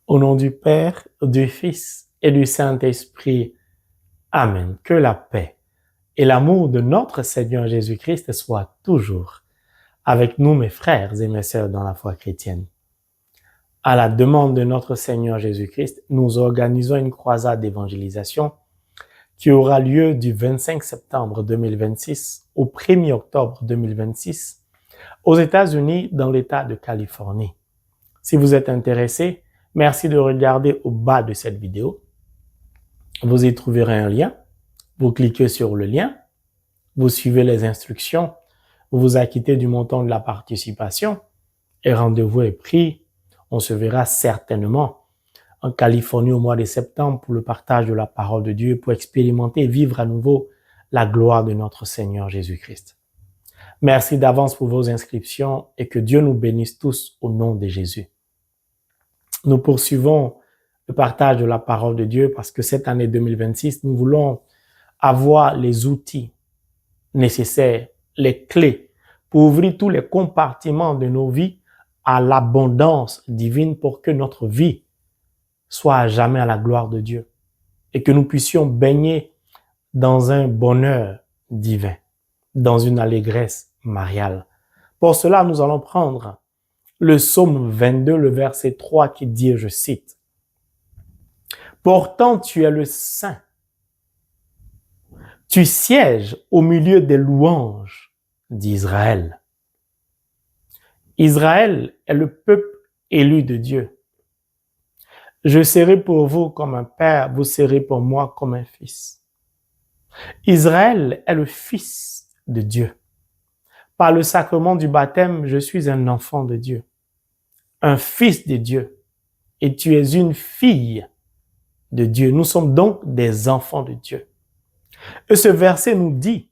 Au nom du Père, du Fils et du Saint-Esprit. Amen. Que la paix et l'amour de notre Seigneur Jésus-Christ soient toujours avec nous, mes frères et mes sœurs dans la foi chrétienne. À la demande de notre Seigneur Jésus-Christ, nous organisons une croisade d'évangélisation qui aura lieu du 25 septembre 2026 au 1er octobre 2026 aux États-Unis dans l'État de Californie. Si vous êtes intéressé, merci de regarder au bas de cette vidéo. Vous y trouverez un lien. Vous cliquez sur le lien. Vous suivez les instructions. Vous vous acquittez du montant de la participation. Et rendez-vous est pris. On se verra certainement en Californie au mois de septembre pour le partage de la parole de Dieu, pour expérimenter et vivre à nouveau la gloire de notre Seigneur Jésus-Christ. Merci d'avance pour vos inscriptions et que Dieu nous bénisse tous au nom de Jésus. Nous poursuivons le partage de la parole de Dieu parce que cette année 2026, nous voulons avoir les outils nécessaires, les clés pour ouvrir tous les compartiments de nos vies à l'abondance divine pour que notre vie soit à jamais à la gloire de Dieu et que nous puissions baigner dans un bonheur divin, dans une allégresse mariale. Pour cela, nous allons prendre le psaume 22, le verset 3 qui dit, je cite, « Pourtant tu es le Saint, tu sièges au milieu des louanges d'Israël. » Israël est le peuple élu de Dieu. Je serai pour vous comme un père, vous serez pour moi comme un fils. Israël est le fils de Dieu. Par le sacrement du baptême, je suis un enfant de Dieu, un fils de Dieu, et tu es une fille de Dieu. Nous sommes donc des enfants de Dieu. Et ce verset nous dit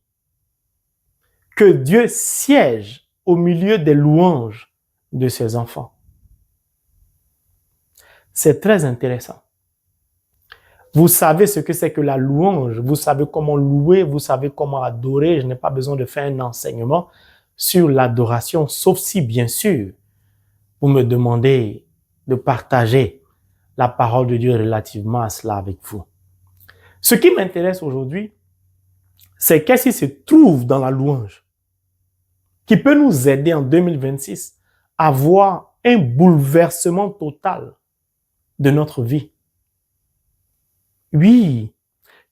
que Dieu siège au milieu des louanges de ses enfants. C'est très intéressant. Vous savez ce que c'est que la louange, vous savez comment louer, vous savez comment adorer. Je n'ai pas besoin de faire un enseignement sur l'adoration, sauf si, bien sûr, vous me demandez de partager la parole de Dieu relativement à cela avec vous. Ce qui m'intéresse aujourd'hui, c'est qu'est-ce qui se trouve dans la louange qui peut nous aider en 2026 à voir un bouleversement total de notre vie. Oui,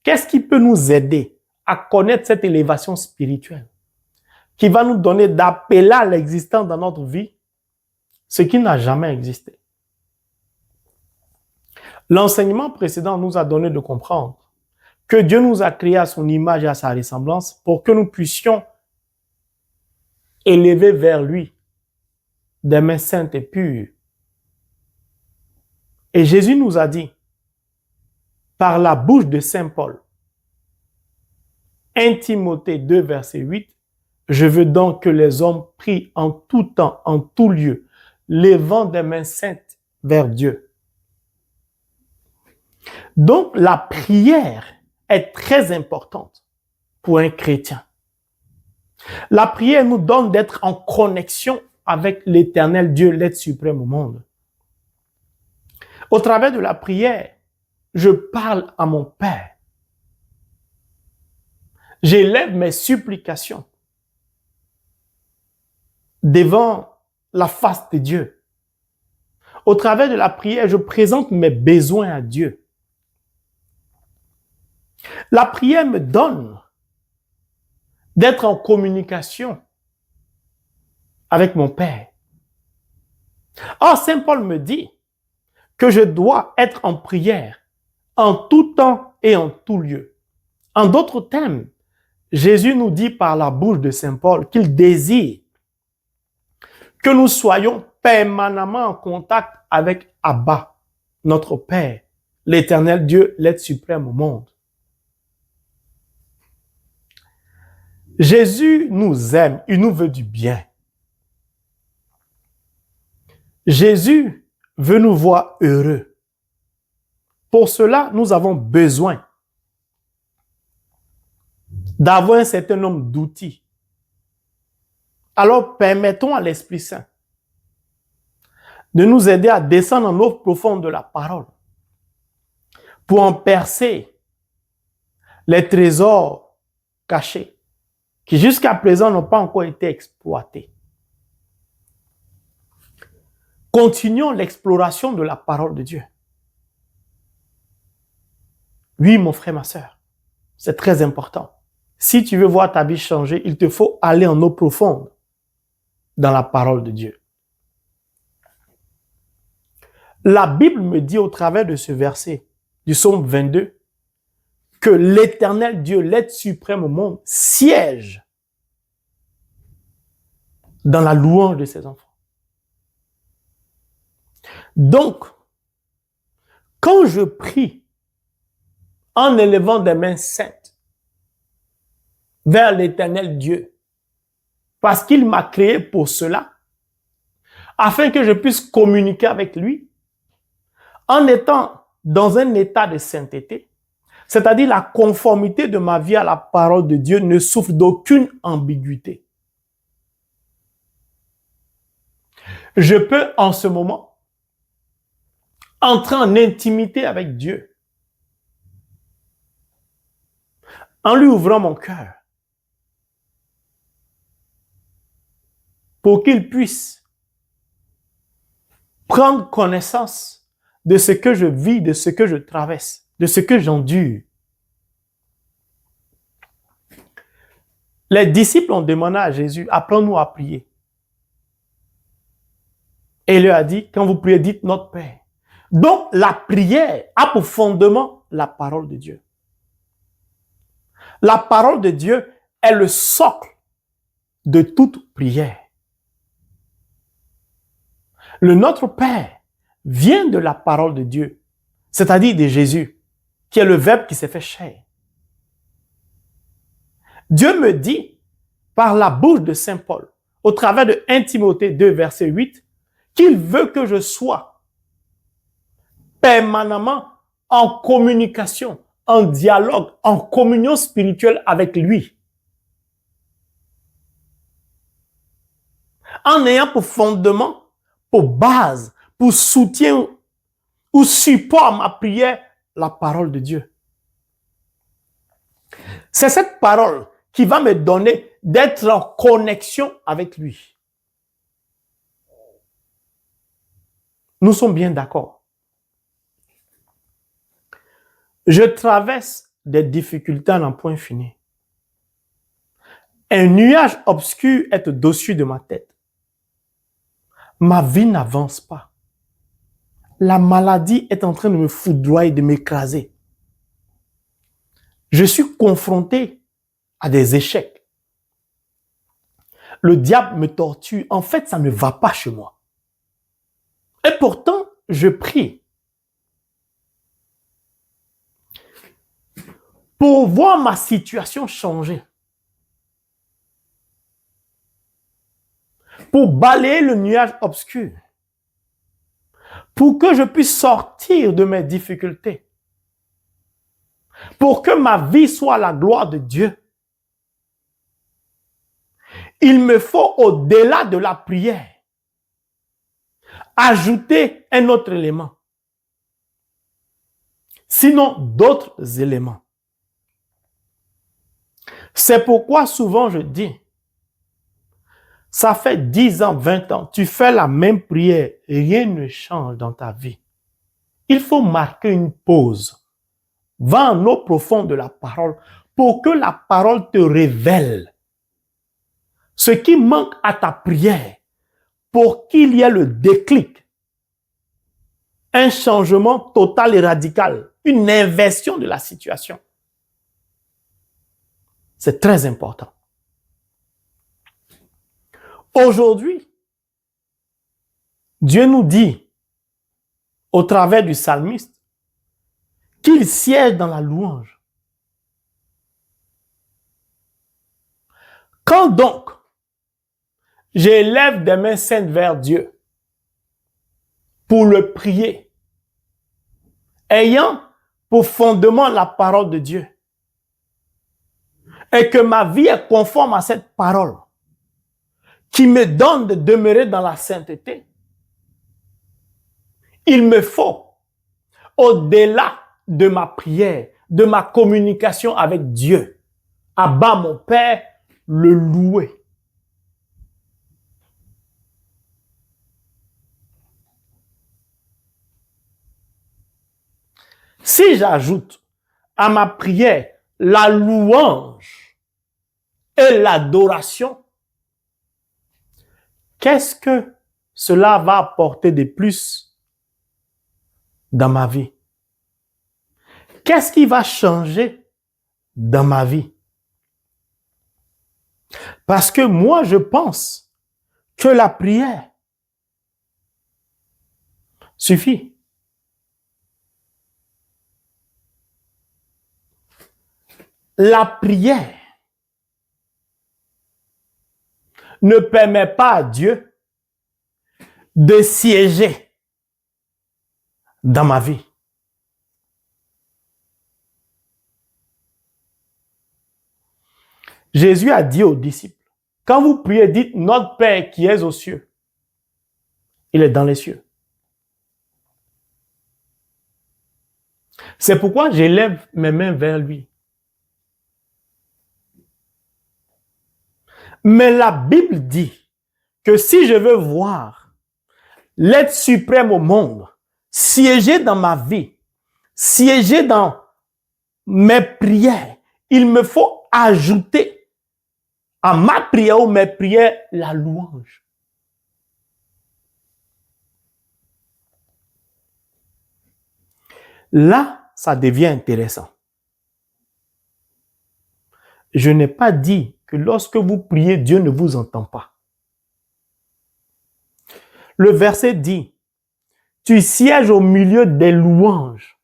qu'est-ce qui peut nous aider à connaître cette élévation spirituelle qui va nous donner d'appeler à l'existence dans notre vie ce qui n'a jamais existé. L'enseignement précédent nous a donné de comprendre que Dieu nous a créés à son image et à sa ressemblance pour que nous puissions élever vers lui des mains saintes et pures. Et Jésus nous a dit, par la bouche de Saint Paul, 1 Timothée 2, verset 8, « Je veux donc que les hommes prient en tout temps, en tout lieu, levant des mains saintes vers Dieu. » Donc, la prière est très importante pour un chrétien. La prière nous donne d'être en connexion avec l'Éternel Dieu, l'être suprême au monde. Au travers de la prière, je parle à mon Père. J'élève mes supplications devant la face de Dieu. Au travers de la prière, je présente mes besoins à Dieu. La prière me donne d'être en communication avec mon Père. Or, Saint Paul me dit que je dois être en prière en tout temps et en tout lieu. En d'autres termes, Jésus nous dit par la bouche de Saint Paul qu'il désire que nous soyons permanemment en contact avec Abba, notre Père, l'Éternel Dieu, l'être suprême au monde. Jésus nous aime, il nous veut du bien. Jésus veut nous voir heureux. Pour cela, nous avons besoin d'avoir un certain nombre d'outils. Alors, permettons à l'Esprit Saint de nous aider à descendre en eau profonde de la parole pour en percer les trésors cachés qui jusqu'à présent n'ont pas encore été exploités. Continuons l'exploration de la parole de Dieu. Oui, mon frère, ma sœur, c'est très important. Si tu veux voir ta vie changer, il te faut aller en eau profonde dans la parole de Dieu. La Bible me dit au travers de ce verset du psaume 22 que l'Éternel Dieu, l'être suprême au monde, siège dans la louange de ses enfants. Donc, quand je prie en élevant des mains saintes vers l'Éternel Dieu, parce qu'il m'a créé pour cela, afin que je puisse communiquer avec lui, en étant dans un état de sainteté, c'est-à-dire la conformité de ma vie à la parole de Dieu ne souffre d'aucune ambiguïté. Je peux en ce moment entrer en intimité avec Dieu en lui ouvrant mon cœur pour qu'il puisse prendre connaissance de ce que je vis, de ce que je traverse, de ce que j'endure. Les disciples ont demandé à Jésus, apprends-nous à prier. Et il leur a dit, quand vous priez, dites notre Père. Donc, la prière a pour fondement la parole de Dieu. La parole de Dieu est le socle de toute prière. Le Notre Père vient de la parole de Dieu, c'est-à-dire de Jésus, qui est le Verbe qui s'est fait chair. Dieu me dit, par la bouche de Saint Paul, au travers de 1 Timothée 2, verset 8, qu'il veut que je sois permanemment en communication, en dialogue, en communion spirituelle avec lui. En ayant pour fondement, pour base, pour soutien ou support à ma prière, la parole de Dieu. C'est cette parole qui va me donner d'être en connexion avec lui. Nous sommes bien d'accord. Je traverse des difficultés à n'en point finir. Un nuage obscur est au-dessus de ma tête. Ma vie n'avance pas. La maladie est en train de me foudroyer, de m'écraser. Je suis confronté à des échecs. Le diable me torture. En fait, ça ne va pas chez moi. Et pourtant, je prie pour voir ma situation changer. Pour balayer le nuage obscur. Pour que je puisse sortir de mes difficultés. Pour que ma vie soit la gloire de Dieu. Il me faut, au-delà de la prière, ajouter un autre élément. Sinon, d'autres éléments. C'est pourquoi souvent je dis, ça fait 10 ans, 20 ans, tu fais la même prière, rien ne change dans ta vie. Il faut marquer une pause. Va en eau profonde de la parole pour que la parole te révèle ce qui manque à ta prière pour qu'il y ait le déclic, un changement total et radical, une inversion de la situation. C'est très important. Aujourd'hui, Dieu nous dit, au travers du psalmiste, qu'il siège dans la louange. Quand donc j'élève des mains saintes vers Dieu pour le prier, ayant pour fondement la parole de Dieu, et que ma vie est conforme à cette parole, qui me donne de demeurer dans la sainteté, Il me faut, au-delà de ma prière, de ma communication avec Dieu, Abba, mon Père, le louer. Si j'ajoute à ma prière la louange et l'adoration, qu'est-ce que cela va apporter de plus dans ma vie? Qu'est-ce qui va changer dans ma vie? Parce que moi, je pense que la prière suffit. La prière ne permet pas à Dieu de siéger dans ma vie. Jésus a dit aux disciples, quand vous priez, dites, notre Père qui est aux cieux. Il est dans les cieux. C'est pourquoi j'élève mes mains vers lui. Mais la Bible dit que si je veux voir l'être suprême au monde siéger dans ma vie, siéger dans mes prières, il me faut ajouter à ma prière ou mes prières la louange. Là, ça devient intéressant. Je n'ai pas dit que lorsque vous priez, Dieu ne vous entend pas. Le verset dit, tu sièges au milieu des louanges.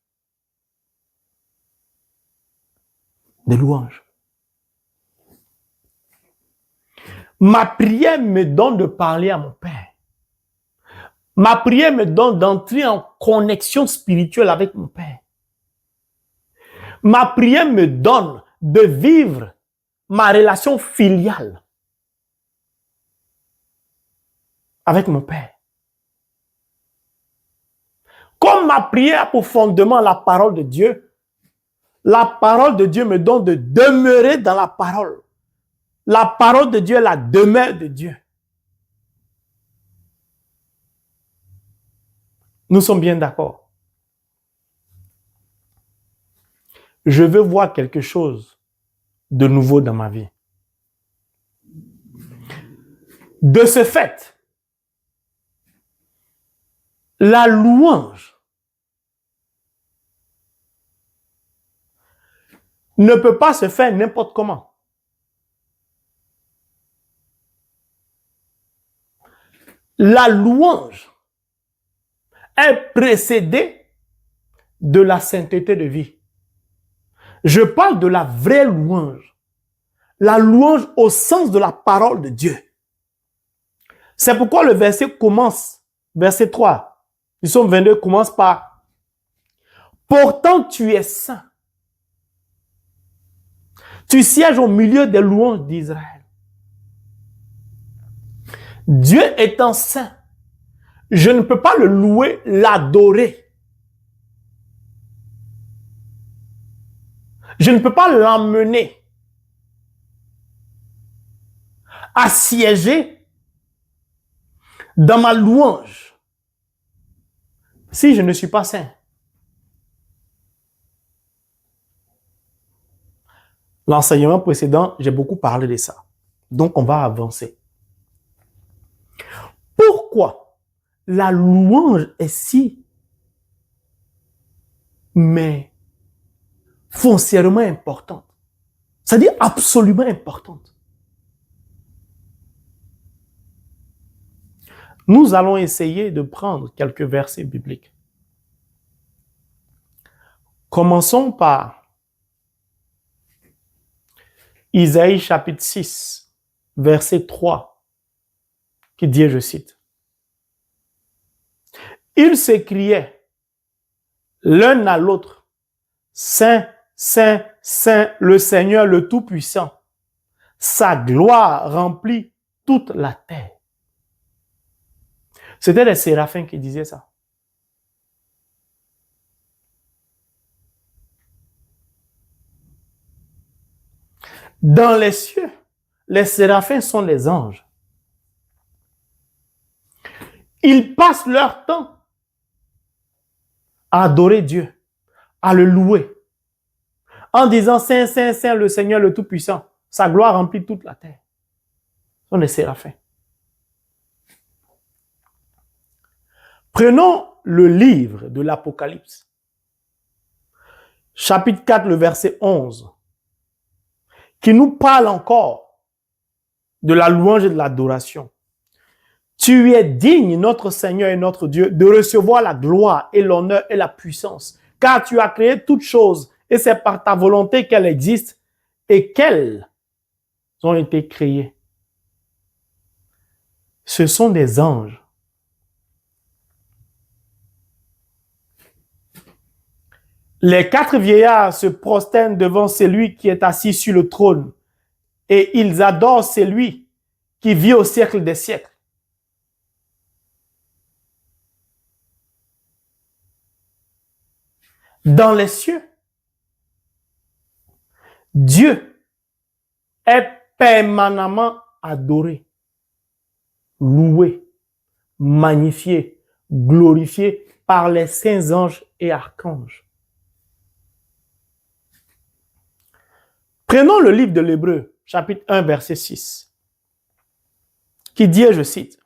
Des louanges. Ma prière me donne de parler à mon Père. Ma prière me donne d'entrer en connexion spirituelle avec mon Père. Ma prière me donne de vivre ma relation filiale avec mon Père. Comme ma prière a pour fondement la parole de Dieu, la parole de Dieu me donne de demeurer dans la parole. La parole de Dieu est la demeure de Dieu. Nous sommes bien d'accord. Je veux voir quelque chose de nouveau dans ma vie. De ce fait, la louange ne peut pas se faire n'importe comment. La louange est précédée de la sainteté de vie. Je parle de la vraie louange. La louange au sens de la parole de Dieu. C'est pourquoi le verset commence, verset 3, du psaume 22 commence par « Pourtant tu es saint. Tu sièges au milieu des louanges d'Israël. » Dieu étant saint, je ne peux pas le louer, l'adorer. Je ne peux pas l'emmener à siéger dans ma louange si je ne suis pas saint. L'enseignement précédent, j'ai beaucoup parlé de ça. Donc, on va avancer. Pourquoi la louange est si, mais foncièrement importante? C'est-à-dire absolument importante. Nous allons essayer de prendre quelques versets bibliques. Commençons par Isaïe chapitre 6, verset 3, qui dit, je cite, « Ils s'écriaient l'un à l'autre, Saint, Saint, Saint, le Seigneur le Tout-Puissant, sa gloire remplit toute la terre. » C'était les séraphins qui disaient ça. Dans les cieux, les séraphins sont les anges. Ils passent leur temps à adorer Dieu, à le louer, en disant Saint, Saint, Saint, le Seigneur le Tout-Puissant. Sa gloire remplit toute la terre. Ce sont les séraphins. Prenons le livre de l'Apocalypse, chapitre 4, le verset 11, qui nous parle encore de la louange et de l'adoration. Tu es digne, notre Seigneur et notre Dieu, de recevoir la gloire et l'honneur et la puissance, car tu as créé toutes choses et c'est par ta volonté qu'elles existent et qu'elles ont été créées. Ce sont des anges. Les 4 vieillards se prosternent devant celui qui est assis sur le trône et ils adorent celui qui vit au siècle des siècles. Dans les cieux, Dieu est permanemment adoré, loué, magnifié, glorifié par les saints anges et archanges. Prenons le livre de l'Hébreu, chapitre 1, verset 6, qui dit, je cite,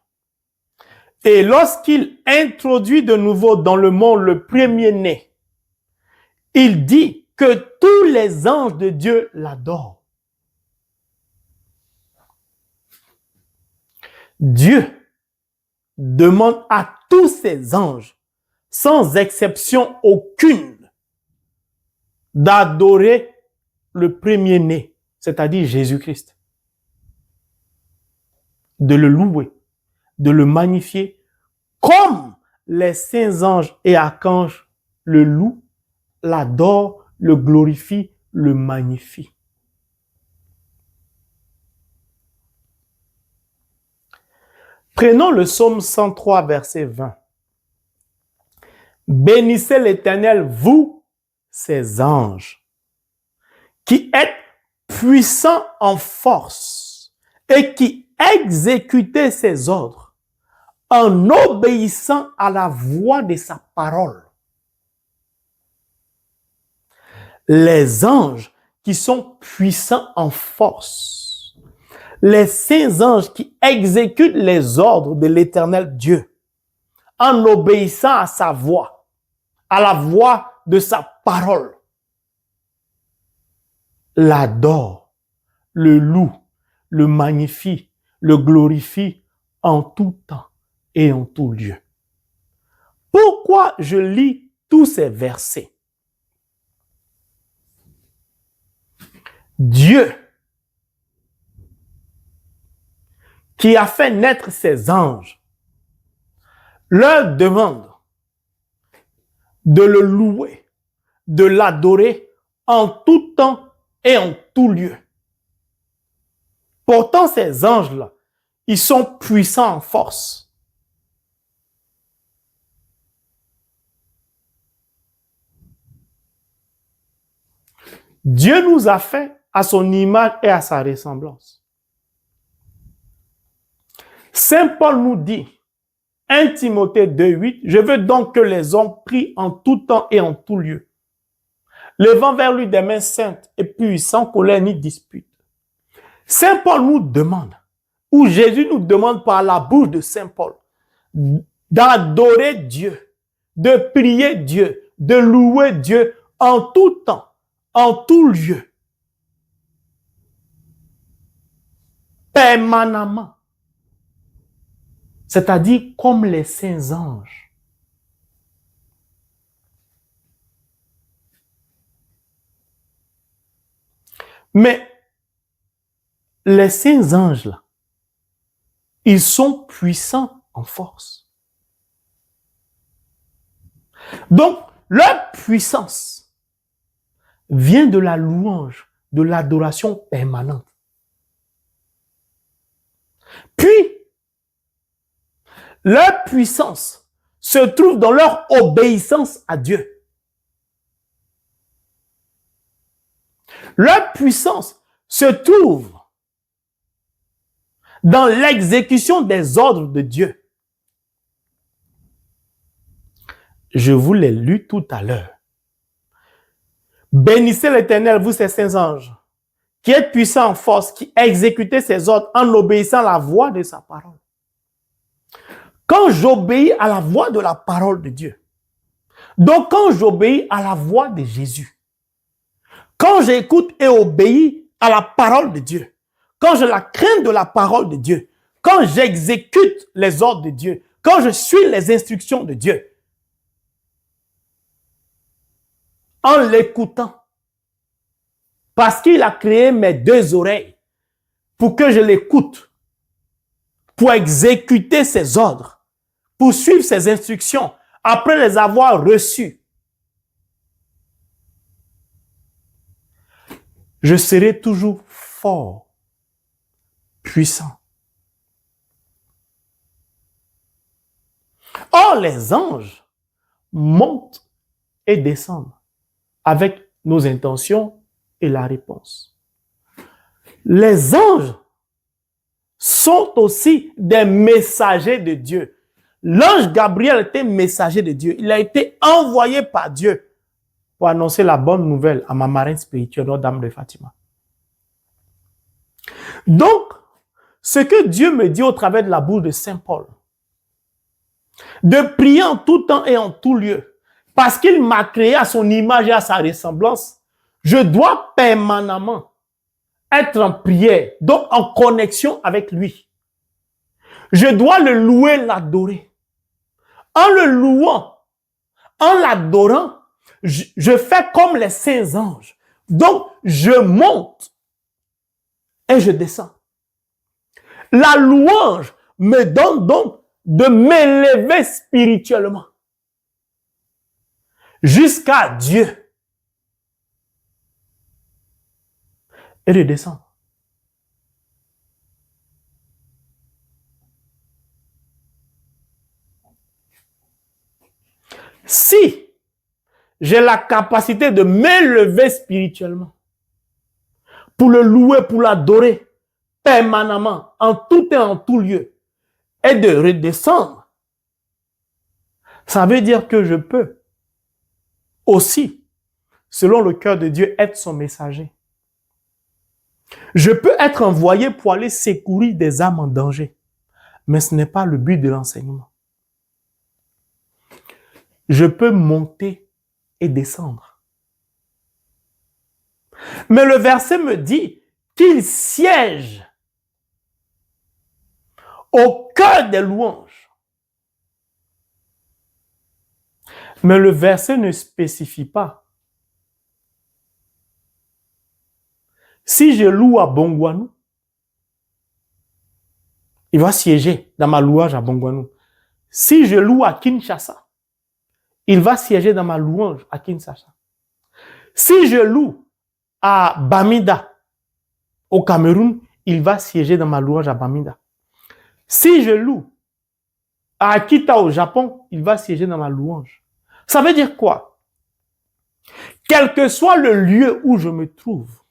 « Et lorsqu'il introduit de nouveau dans le monde le premier-né, il dit que tous les anges de Dieu l'adorent. » Dieu demande à tous ses anges, sans exception aucune, d'adorer le premier-né, c'est-à-dire Jésus-Christ. De le louer, de le magnifier, comme les saints anges et archanges le louent, l'adorent, le glorifient, le magnifient. Prenons le psaume 103, verset 20. Bénissez l'Éternel, vous, ses anges, qui êtes puissants en force et qui exécutez ses ordres en obéissant à la voix de sa parole. Les anges qui sont puissants en force, les saints anges qui exécutent les ordres de l'Éternel Dieu en obéissant à sa voix, à la voix de sa parole, l'adorent, le louent, le magnifient, le glorifient en tout temps et en tout lieu. Pourquoi je lis tous ces versets? Dieu, qui a fait naître ses anges, leur demande de le louer, de l'adorer en tout temps et en tout lieu. Pourtant, ces anges-là, ils sont puissants en force. Dieu nous a fait à son image et à sa ressemblance. Saint Paul nous dit, 1 Timothée 2,8, je veux donc que les hommes prient en tout temps et en tout lieu, levant vers lui des mains saintes et puis sans colère ni dispute. Saint Paul nous demande, ou Jésus nous demande par la bouche de Saint Paul, d'adorer Dieu, de prier Dieu, de louer Dieu en tout temps, en tout lieu, permanemment. C'est-à-dire comme les saints anges. Mais les saints anges, là, ils sont puissants en force. Donc, leur puissance vient de la louange, de l'adoration permanente. Puis, leur puissance se trouve dans leur obéissance à Dieu. Leur puissance se trouve dans l'exécution des ordres de Dieu. Je vous l'ai lu tout à l'heure. Bénissez l'Éternel, vous ses saints anges, qui êtes puissants en force, qui exécutez ses ordres en obéissant à la voix de sa parole. Quand j'obéis à la voix de la parole de Dieu, donc quand j'obéis à la voix de Jésus, quand j'écoute et obéis à la parole de Dieu, quand je la crains de la parole de Dieu, quand j'exécute les ordres de Dieu, quand je suis les instructions de Dieu, en l'écoutant, parce qu'il a créé mes deux oreilles pour que je l'écoute, pour exécuter ses ordres, pour suivre ses instructions, après les avoir reçues, je serai toujours fort, puissant. Or, les anges montent et descendent avec nos intentions et la réponse. Les anges sont aussi des messagers de Dieu. L'ange Gabriel était messager de Dieu. Il a été envoyé par Dieu pour annoncer la bonne nouvelle à ma marraine spirituelle, Notre-Dame de Fatima. Donc, ce que Dieu me dit au travers de la bouche de Saint Paul, de prier en tout temps et en tout lieu, parce qu'il m'a créé à son image et à sa ressemblance, je dois permanemment être en prière, donc en connexion avec lui. Je dois le louer, l'adorer. En le louant, en l'adorant, je fais comme les saints anges. Donc, je monte et je descends. La louange me donne donc de m'élever spirituellement jusqu'à Dieu et de descendre. Si j'ai la capacité de m'élever spirituellement pour le louer, pour l'adorer permanemment, en tout et en tout lieu, et de redescendre, ça veut dire que je peux aussi, selon le cœur de Dieu, être son messager. Je peux être envoyé pour aller secourir des âmes en danger, mais ce n'est pas le but de l'enseignement. Je peux monter et descendre. Mais le verset me dit qu'il siège au cœur des louanges. Mais le verset ne spécifie pas. Si je loue à Bongouanou, il va siéger dans ma louange à Bongouanou. Si je loue à Kinshasa, il va siéger dans ma louange à Kinshasa. Si je loue à Bamida, au Cameroun, il va siéger dans ma louange à Bamida. Si je loue à Akita au Japon, il va siéger dans ma louange. Ça veut dire quoi? Quel que soit le lieu où je me trouve,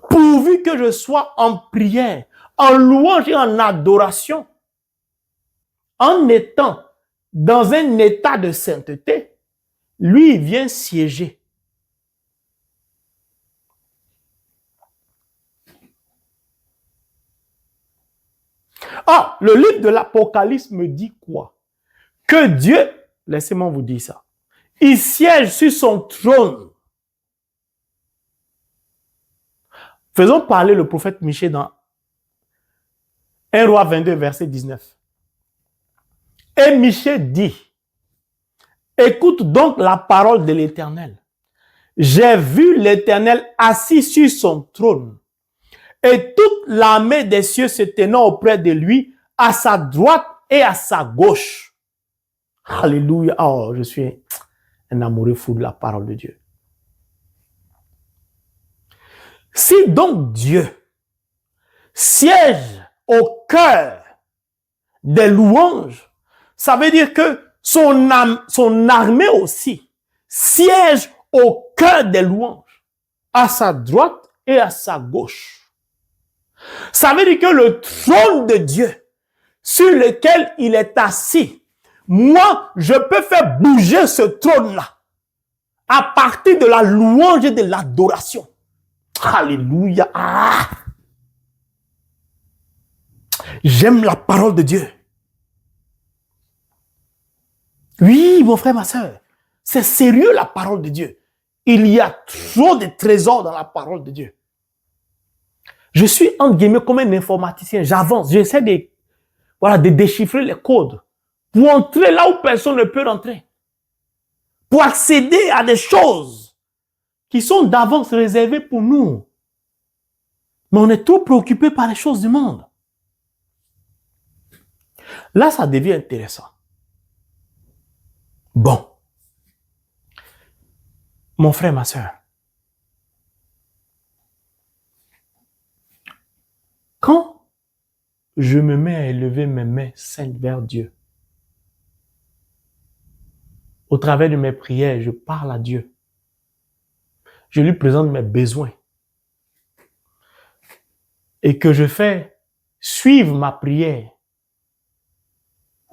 pourvu que je sois en prière, en louange et en adoration, en étant dans un état de sainteté, lui, il vient siéger. Ah, le livre de l'Apocalypse me dit quoi? Que Dieu, laissez-moi vous dire ça, il siège sur son trône. Faisons parler le prophète Michée dans 1 Roi 22, verset 19. Et Michée dit, écoute donc la parole de l'Éternel. J'ai vu l'Éternel assis sur son trône et toute l'armée des cieux se tenant auprès de lui, à sa droite et à sa gauche. Alléluia. Oh, je suis un amoureux fou de la parole de Dieu. Si donc Dieu siège au cœur des louanges, ça veut dire que son armée aussi siège au cœur des louanges, à sa droite et à sa gauche. Ça veut dire que le trône de Dieu sur lequel il est assis, moi, je peux faire bouger ce trône-là à partir de la louange et de l'adoration. Alléluia. Ah! J'aime la parole de Dieu. Oui, mon frère, ma soeur, c'est sérieux la parole de Dieu. Il y a trop de trésors dans la parole de Dieu. Je suis, entre guillemets, comme un informaticien. J'avance, j'essaie de déchiffrer les codes pour entrer là où personne ne peut rentrer. Pour accéder à des choses qui sont d'avance réservées pour nous. Mais on est trop préoccupé par les choses du monde. Là, ça devient intéressant. Bon. Mon frère, ma soeur. Quand je me mets à élever mes mains saintes vers Dieu, au travers de mes prières, je parle à Dieu. Je lui présente mes besoins. Et que je fais suivre ma prière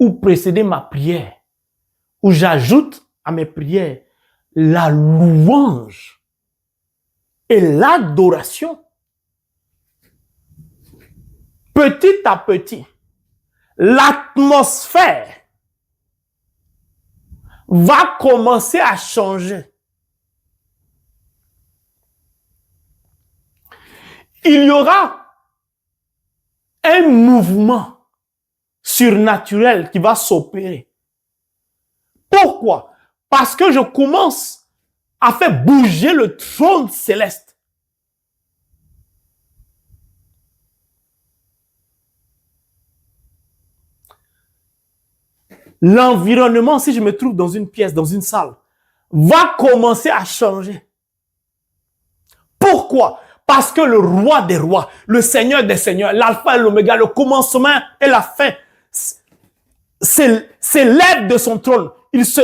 ou précéder ma prière, ou j'ajoute à mes prières la louange et l'adoration. Petit à petit, l'atmosphère va commencer à changer. Il y aura un mouvement surnaturel qui va s'opérer. Pourquoi? Parce que je commence à faire bouger le trône céleste. L'environnement, si je me trouve dans une pièce, dans une salle, va commencer à changer. Pourquoi? Parce que le roi des rois, le seigneur des seigneurs, l'alpha et l'oméga, le commencement et la fin, s'élève de son trône. Il se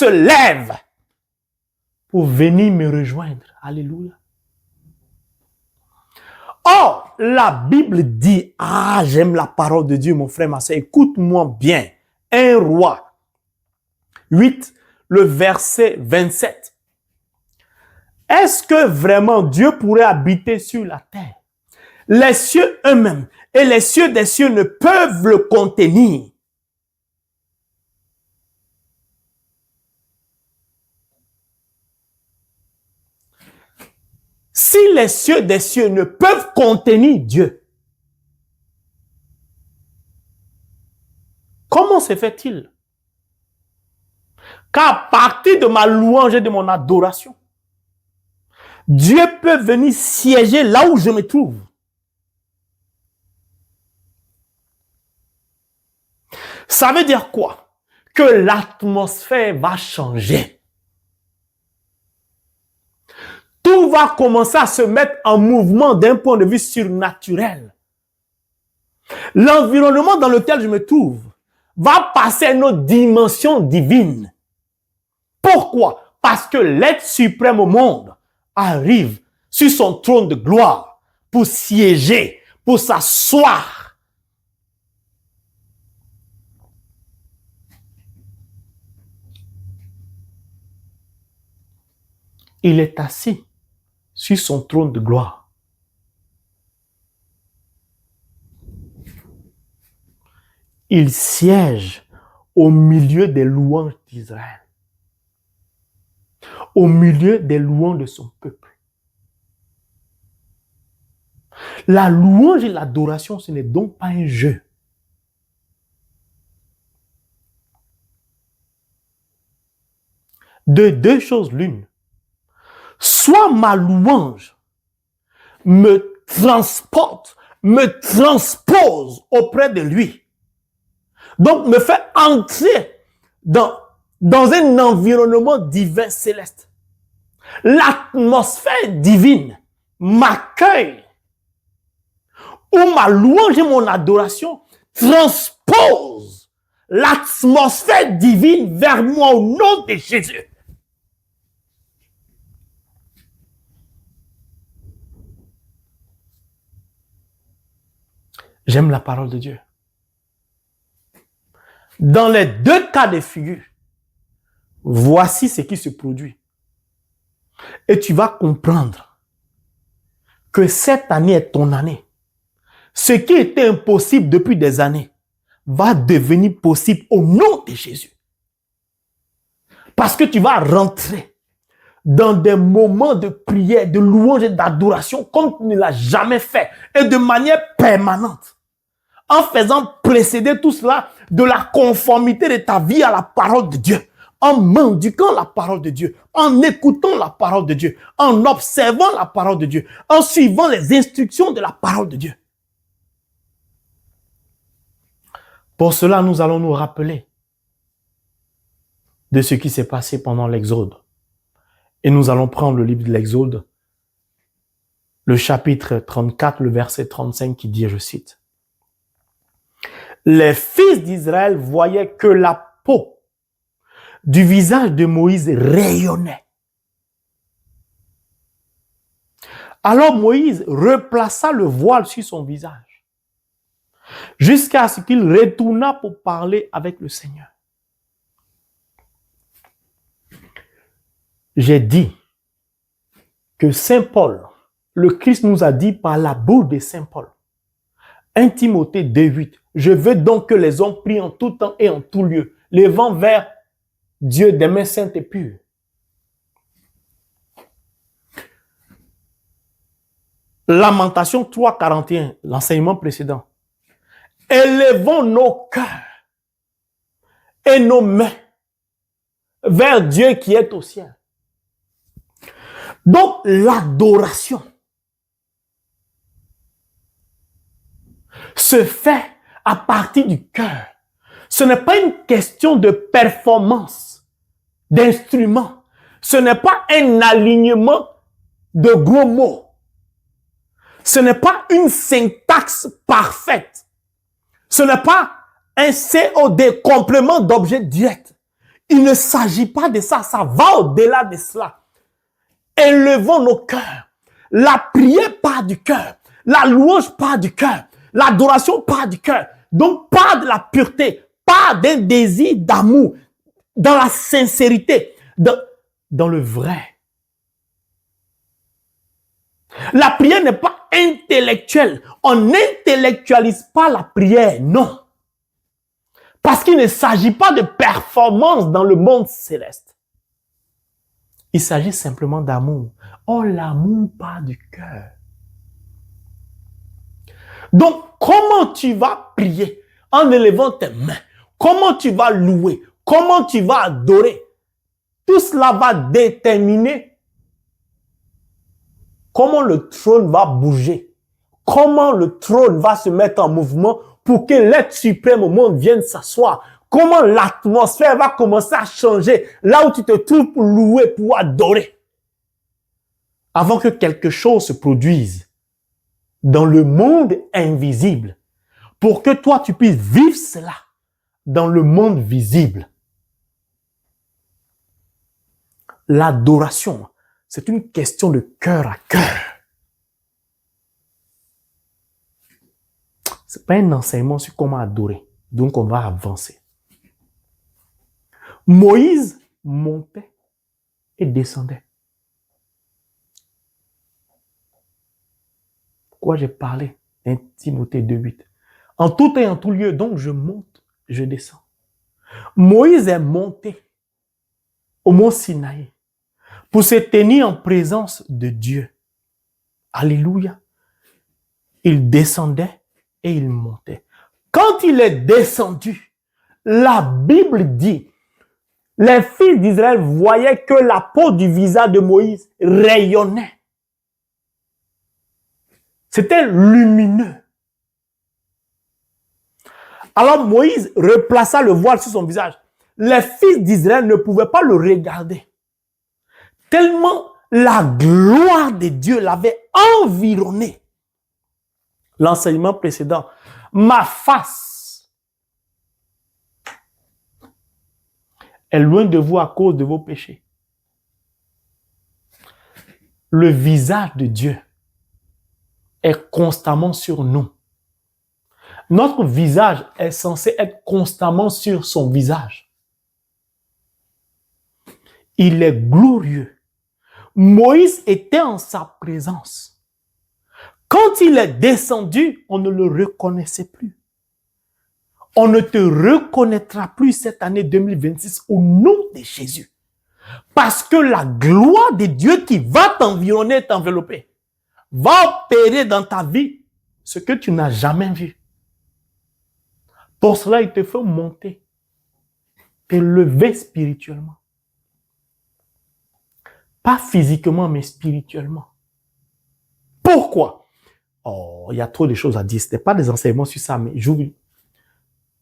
lève pour venir me rejoindre. Alléluia. Or, la Bible dit, j'aime la parole de Dieu, mon frère, ma soeur, écoute-moi bien. 1 Roi 8, le verset 27. Est-ce que vraiment Dieu pourrait habiter sur la terre? Les cieux eux-mêmes et les cieux des cieux ne peuvent le contenir. Si les cieux des cieux ne peuvent contenir Dieu, comment se fait-il qu'à partir de ma louange et de mon adoration, Dieu peut venir siéger là où je me trouve? Ça veut dire quoi? Que l'atmosphère va changer. Tout va commencer à se mettre en mouvement d'un point de vue surnaturel. L'environnement dans lequel je me trouve va passer à une autre dimension divine. Pourquoi? Parce que l'être suprême au monde arrive sur son trône de gloire pour siéger, pour s'asseoir. Il est assis sur son trône de gloire. Il siège au milieu des louanges d'Israël, au milieu des louanges de son peuple. La louange et l'adoration, ce n'est donc pas un jeu. De deux choses l'une. Soit ma louange me transporte, me transpose auprès de lui. Donc, me fait entrer dans un environnement divin céleste. L'atmosphère divine m'accueille. Où ma louange et mon adoration transposent l'atmosphère divine vers moi au nom de Jésus. J'aime la parole de Dieu. Dans les deux cas de figure, voici ce qui se produit. Et tu vas comprendre que cette année est ton année. Ce qui était impossible depuis des années va devenir possible au nom de Jésus. Parce que tu vas rentrer dans des moments de prière, de louange et d'adoration comme tu ne l'as jamais fait et de manière permanente. En faisant précéder tout cela de la conformité de ta vie à la parole de Dieu. En mendiquant la parole de Dieu, en écoutant la parole de Dieu, en observant la parole de Dieu, en suivant les instructions de la parole de Dieu. Pour cela, nous allons nous rappeler de ce qui s'est passé pendant l'Exode. Et nous allons prendre le livre de l'Exode, le chapitre 34, le verset 35 qui dit, je cite, « Les fils d'Israël voyaient que la peau du visage de Moïse rayonnait. Alors Moïse replaça le voile sur son visage, jusqu'à ce qu'il retourna pour parler avec le Seigneur. J'ai dit que Saint Paul, le Christ nous a dit par la bouche de Saint Paul, 1 Timothée 2,8, je veux donc que les hommes prient en tout temps et en tout lieu, levant vers Dieu des mains saintes et pures. Lamentation 3,41, l'enseignement précédent. Élevons nos cœurs et nos mains vers Dieu qui est au ciel. Donc, l'adoration se fait à partir du cœur. Ce n'est pas une question de performance, d'instrument. Ce n'est pas un alignement de gros mots. Ce n'est pas une syntaxe parfaite. Ce n'est pas un COD, complément d'objet direct. Il ne s'agit pas de ça, ça va au-delà de cela. Élevons nos cœurs. La prière part du cœur. La louange part du cœur. L'adoration part du cœur. Donc, part de la pureté, part d'un désir d'amour, dans la sincérité, dans le vrai. La prière n'est pas intellectuelle. On n'intellectualise pas la prière, non. Parce qu'il ne s'agit pas de performance dans le monde céleste. Il s'agit simplement d'amour. Oh, l'amour part du cœur. Donc, comment tu vas prier en élevant tes mains? Comment tu vas louer? Comment tu vas adorer? Tout cela va déterminer comment le trône va bouger. Comment le trône va se mettre en mouvement pour que l'être suprême au monde vienne s'asseoir. Comment l'atmosphère va commencer à changer là où tu te trouves pour louer, pour adorer. Avant que quelque chose se produise dans le monde invisible, pour que toi tu puisses vivre cela dans le monde visible. L'adoration, c'est une question de cœur à cœur. C'est pas un enseignement sur comment adorer. Donc on va avancer. Moïse montait et descendait. Pourquoi j'ai parlé? 1 Timothée 2,8. En tout et en tout lieu, donc je monte, je descends. Moïse est monté au mont Sinaï pour se tenir en présence de Dieu. Alléluia. Il descendait et il montait. Quand il est descendu, la Bible dit, les fils d'Israël voyaient que la peau du visage de Moïse rayonnait. C'était lumineux. Alors Moïse replaça le voile sur son visage. Les fils d'Israël ne pouvaient pas le regarder. Tellement la gloire de Dieu l'avait environné. L'enseignement précédent. Ma face est loin de vous à cause de vos péchés. Le visage de Dieu est constamment sur nous. Notre visage est censé être constamment sur son visage. Il est glorieux. Moïse était en sa présence. Quand il est descendu, on ne le reconnaissait plus. On ne te reconnaîtra plus cette année 2026 au nom de Jésus. Parce que la gloire de Dieu qui va t'environner, t'envelopper, va opérer dans ta vie ce que tu n'as jamais vu. Pour cela, il te faut monter, t'élever spirituellement. Pas physiquement, mais spirituellement. Pourquoi? Oh, il y a trop de choses à dire. Ce n'est pas des enseignements sur ça, mais j'oublie.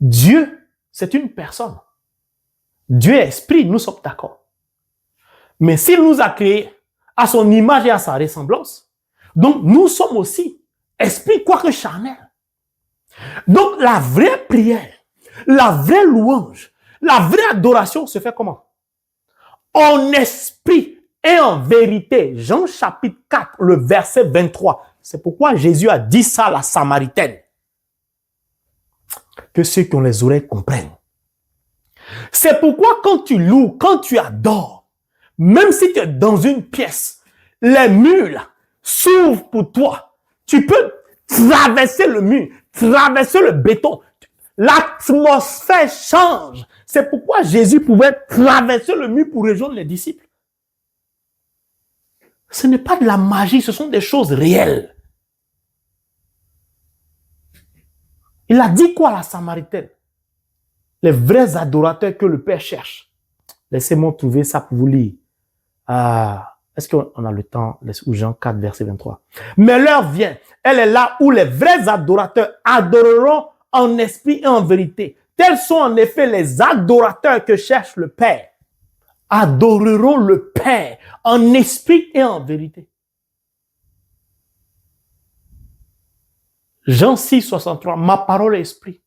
Dieu, c'est une personne. Dieu est esprit, nous sommes d'accord. Mais s'il nous a créés à son image et à sa ressemblance, donc nous sommes aussi esprit, quoique charnel. Donc la vraie prière, la vraie louange, la vraie adoration se fait comment? En esprit et en vérité. Jean chapitre 4, le verset 23. C'est pourquoi Jésus a dit ça à la Samaritaine. Que ceux qui ont les oreilles comprennent. C'est pourquoi quand tu loues, quand tu adores, même si tu es dans une pièce, les murs s'ouvrent pour toi. Tu peux traverser le mur, traverser le béton. L'atmosphère change. C'est pourquoi Jésus pouvait traverser le mur pour rejoindre les disciples. Ce n'est pas de la magie, ce sont des choses réelles. Il a dit quoi à la Samaritaine? Les vrais adorateurs que le Père cherche. Laissez-moi trouver ça pour vous lire. Est-ce qu'on a le temps? Ou Jean 4, verset 23. Mais l'heure vient, elle est là où les vrais adorateurs adoreront en esprit et en vérité. Tels sont en effet les adorateurs que cherche le Père. Adoreront le Père en esprit et en vérité. Jean 6, 63, ma parole est esprit.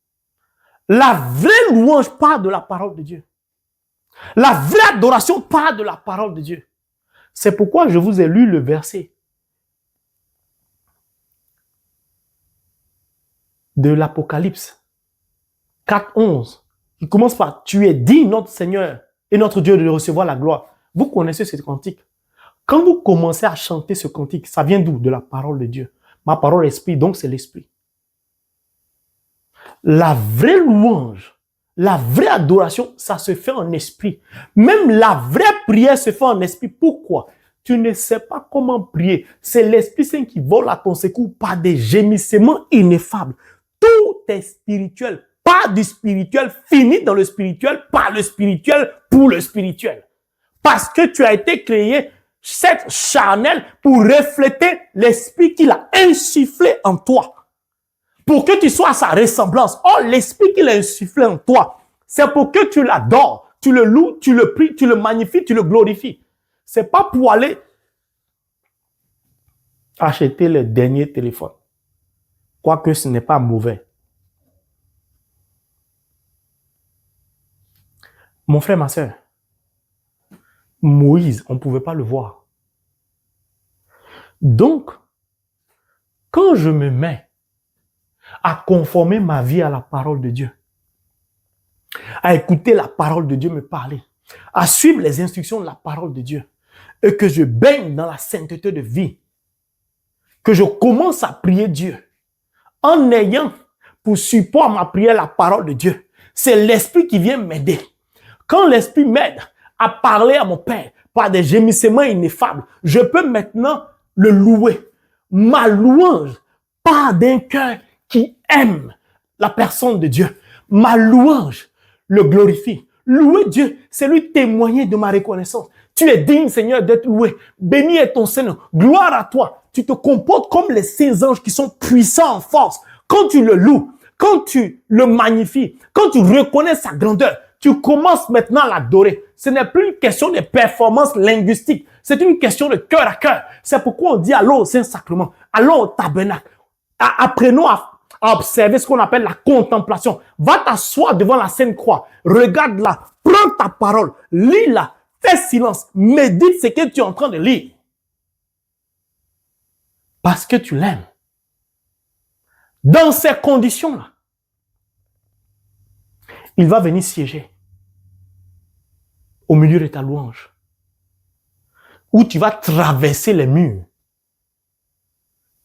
La vraie louange part de la parole de Dieu. La vraie adoration part de la parole de Dieu. C'est pourquoi je vous ai lu le verset de l'Apocalypse 4, 11. Il commence par « Tu es digne, notre Seigneur et notre Dieu, de recevoir la gloire ». Vous connaissez ce cantique. Quand vous commencez à chanter ce cantique, ça vient d'où? De la parole de Dieu. Ma parole est esprit, donc c'est l'esprit. La vraie louange, la vraie adoration, ça se fait en esprit. Même la vraie prière se fait en esprit. Pourquoi? Tu ne sais pas comment prier. C'est l'Esprit Saint qui vole à ton secours par des gémissements ineffables. Tout est spirituel. Pas du spirituel, fini dans le spirituel, par le spirituel, pour le spirituel. Parce que tu as été créé, cette charnel, pour refléter l'esprit qu'il a insufflé en toi. Pour que tu sois à sa ressemblance. Oh, l'esprit qu'il a insufflé en toi, c'est pour que tu l'adores, tu le loues, tu le pries, tu le magnifies, tu le glorifies. C'est pas pour aller acheter le dernier téléphone. Quoique ce n'est pas mauvais. Mon frère, ma soeur, Moïse, on ne pouvait pas le voir. Donc, quand je me mets à conformer ma vie à la parole de Dieu, à écouter la parole de Dieu me parler, à suivre les instructions de la parole de Dieu, et que je baigne dans la sainteté de vie, que je commence à prier Dieu, en ayant pour support ma prière la parole de Dieu, c'est l'Esprit qui vient m'aider. Quand l'Esprit m'aide à parler à mon Père par des gémissements ineffables, je peux maintenant le louer. Ma louange part d'un cœur qui aime la personne de Dieu. Ma louange le glorifie. Louer Dieu, c'est lui témoigner de ma reconnaissance. Tu es digne, Seigneur, d'être loué. Béni est ton Seigneur. Gloire à toi. Tu te comportes comme les saints anges qui sont puissants en force. Quand tu le loues, quand tu le magnifies, quand tu reconnais sa grandeur, tu commences maintenant à l'adorer. Ce n'est plus une question de performance linguistique. C'est une question de cœur à cœur. C'est pourquoi on dit allons au Saint-Sacrement, allons au tabernacle. Apprenons à observer ce qu'on appelle la contemplation. Va t'asseoir devant la Sainte Croix. Regarde-la. Prends ta parole. Lis-la. Fais silence. Médite ce que tu es en train de lire. Parce que tu l'aimes. Dans ces conditions-là, Il va venir siéger au milieu de ta louange, où tu vas traverser les murs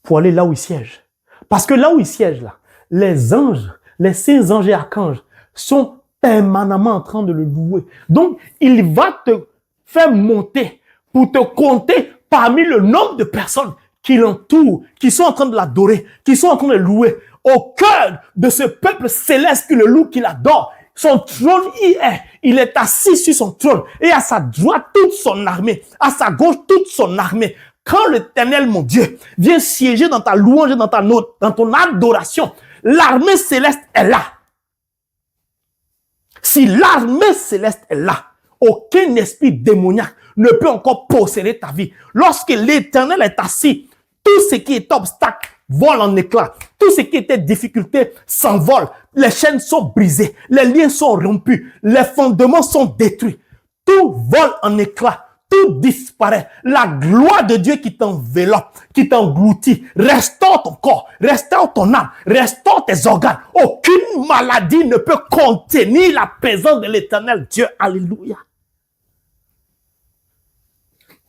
pour aller là où il siège. Parce que là où il siège, là, les anges, les saints anges et archanges sont permanemment en train de le louer. Donc, il va te faire monter pour te compter parmi le nombre de personnes qui l'entourent, qui sont en train de l'adorer, qui sont en train de le louer. Au cœur de ce peuple céleste qui le loue, qui l'adore, son trône y est. Il est assis sur son trône et à sa droite toute son armée, à sa gauche toute son armée. Quand l'Éternel, mon Dieu, vient siéger dans ta louange, dans ton adoration, l'armée céleste est là. Si l'armée céleste est là, aucun esprit démoniaque ne peut encore posséder ta vie. Lorsque l'Éternel est assis, tout ce qui est obstacle vole en éclats. Tout ce qui était difficulté s'envole. Les chaînes sont brisées. Les liens sont rompus. Les fondements sont détruits. Tout vole en éclats. Tout disparaît. La gloire de Dieu qui t'enveloppe, qui t'engloutit, restaure ton corps, restaure ton âme, restaure tes organes. Aucune maladie ne peut contenir la présence de l'Éternel Dieu. Alléluia.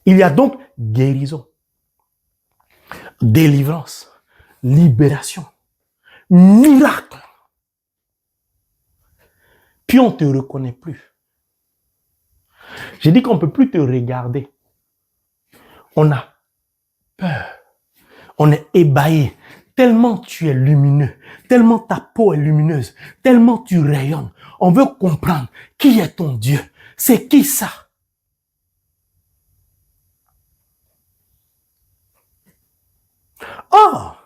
Il y a donc guérison, délivrance, libération, miracle. Puis on ne te reconnaît plus. J'ai dit qu'on ne peut plus te regarder. On a peur. On est ébahi. Tellement tu es lumineux. Tellement ta peau est lumineuse. Tellement tu rayonnes. On veut comprendre qui est ton Dieu. C'est qui ça? Or,